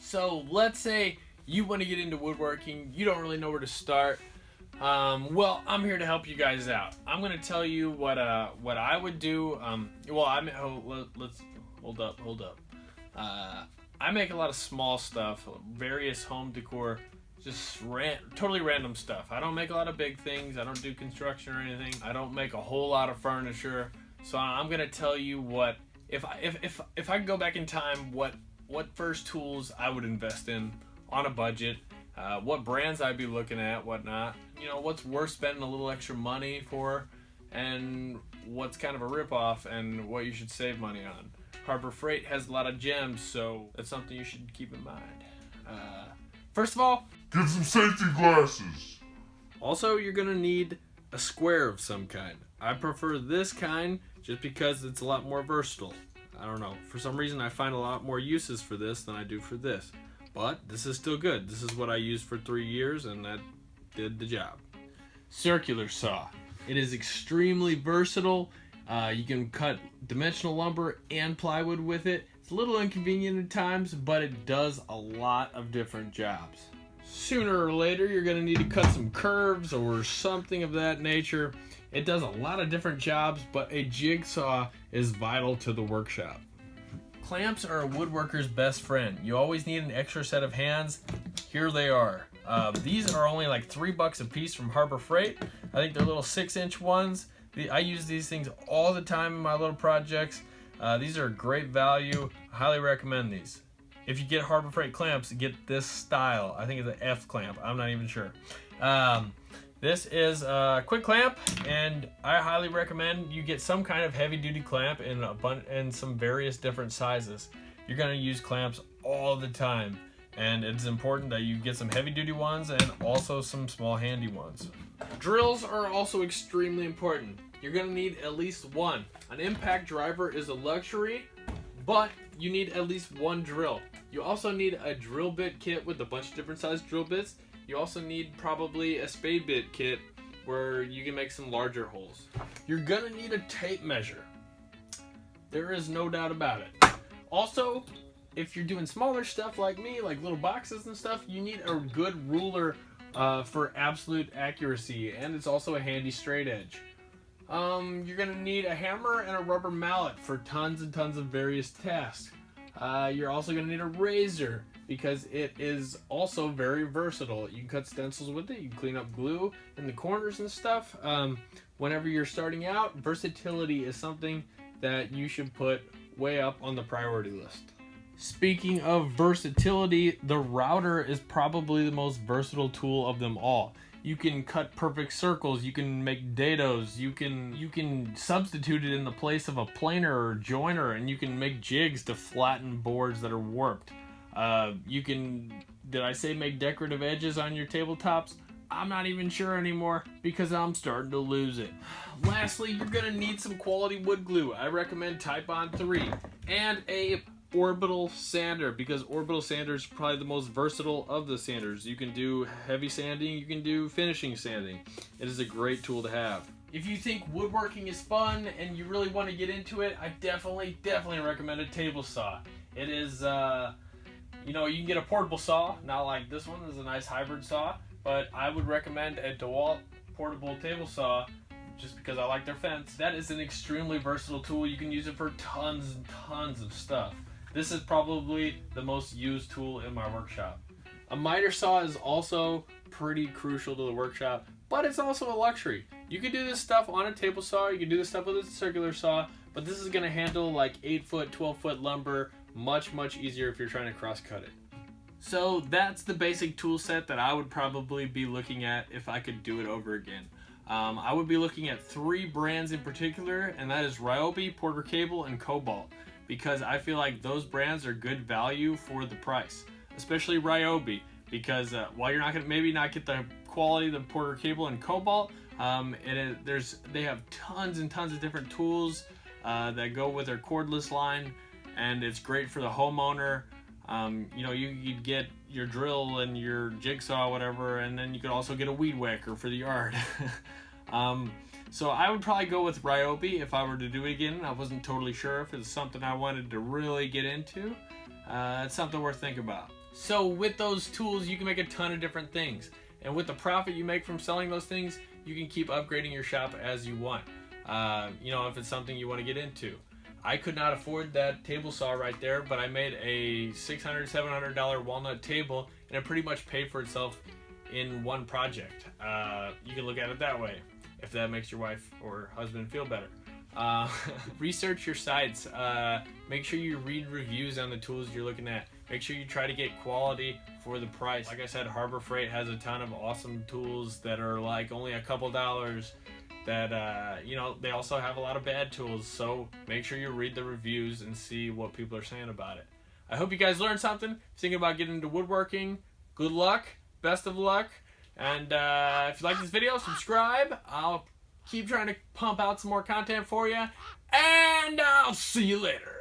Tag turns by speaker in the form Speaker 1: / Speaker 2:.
Speaker 1: So let's say you want to get into woodworking, you don't really know where to start. Well, I'm here to help you guys out. I'm going to tell you what I would do. Let's hold up. I make a lot of small stuff, various home decor, just totally random stuff. I don't make a lot of big things. I don't do construction or anything. I don't make a whole lot of furniture. So I'm going to tell you what if I could go back in time, what first tools I would invest in on a budget, what brands I'd be looking at, whatnot, what's worth spending a little extra money for, and what's kind of a ripoff, and what you should save money on. Harbor Freight has a lot of gems, so that's something you should keep in mind. First of all,
Speaker 2: get some safety glasses.
Speaker 1: Also, you're gonna need a square of some kind. I prefer this kind just because it's a lot more versatile. I don't know, for some reason I find a lot more uses for this than I do for this. But this is still good. This is what I used for 3 years, and that did the job. Circular saw. It is extremely versatile. You can cut dimensional lumber and plywood with it. It's a little inconvenient at times, but it does a lot of different jobs. Sooner or later, you're going to need to cut some curves or something of that nature. It does a lot of different jobs, but a jigsaw is vital to the workshop. Clamps are a woodworker's best friend. You always need an extra set of hands. Here they are. These are only like $3 a piece from Harbor Freight. I think they're little 6-inch ones. I use these things all the time in my little projects. These are great value. I highly recommend these. If you get Harbor Freight clamps, get this style. I think it's an F clamp. I'm not even sure. This is a quick clamp, and I highly recommend you get some kind of heavy-duty clamp in some various different sizes. You're going to use clamps all the time, and it's important that you get some heavy-duty ones and also some small handy ones. Drills are also extremely important. You're going to need at least one. An impact driver is a luxury, but you need at least one drill. You also need a drill bit kit with a bunch of different size drill bits. You also need probably a spade bit kit where you can make some larger holes. You're gonna need a tape measure. There is no doubt about it. Also, if you're doing smaller stuff like me, like little boxes and stuff, you need a good ruler for absolute accuracy, and it's also a handy straight edge. You're gonna need a hammer and a rubber mallet for tons and tons of various tasks. You're also gonna need a razor because it is also very versatile. You can cut stencils with it, you can clean up glue in the corners and stuff. Whenever you're starting out, versatility is something that you should put way up on the priority list. Speaking of versatility, the router is probably the most versatile tool of them all. You can cut perfect circles, you can make dados, you can substitute it in the place of a planer or joiner, and you can make jigs to flatten boards that are warped. Did I say make decorative edges on your tabletops? I'm not even sure anymore because I'm starting to lose it. Lastly, you're gonna need some quality wood glue. I recommend Type-On 3 and a Orbital Sander, because Orbital Sander is probably the most versatile of the sanders. You can do heavy sanding, you can do finishing sanding. It is a great tool to have. If you think woodworking is fun and you really want to get into it, I definitely recommend a table saw. It is, you can get a portable saw, not like this one. This is a nice hybrid saw, but I would recommend a DeWalt portable table saw just because I like their fence. That is an extremely versatile tool. You can use it for tons and tons of stuff. This is probably the most used tool in my workshop. A miter saw is also pretty crucial to the workshop, but it's also a luxury. You can do this stuff on a table saw, you can do this stuff with a circular saw, but this is gonna handle like 8-foot, 12-foot lumber much easier if you're trying to cross cut it. So that's the basic tool set that I would probably be looking at if I could do it over again. I would be looking at 3 brands in particular, and that is Ryobi, Porter Cable, and Cobalt, because I feel like those brands are good value for the price, especially Ryobi, because while you're not going to maybe not get the quality of the Porter Cable and Cobalt, they have tons and tons of different tools that go with their cordless line, and it's great for the homeowner. You could get your drill and your jigsaw, whatever, and then you could also get a weed whacker for the yard. So I would probably go with Ryobi if I were to do it again. I wasn't totally sure if it's something I wanted to really get into. It's something worth thinking about. So with those tools, you can make a ton of different things. And with the profit you make from selling those things, you can keep upgrading your shop as you want. If it's something you want to get into. I could not afford that table saw right there, but I made a $600, $700 walnut table, and it pretty much paid for itself in one project. You can look at it that way, if that makes your wife or husband feel better. Research your sites. Make sure you read reviews on the tools you're looking at. Make sure you try to get quality for the price. Like I said, Harbor Freight has a ton of awesome tools that are like only a couple dollars. That they also have a lot of bad tools, so make sure you read the reviews and see what people are saying about it. I hope you guys learned something. If you're thinking about getting into woodworking, good luck, best of luck, and if you like this video, subscribe. I'll keep trying to pump out some more content for you, and I'll see you later.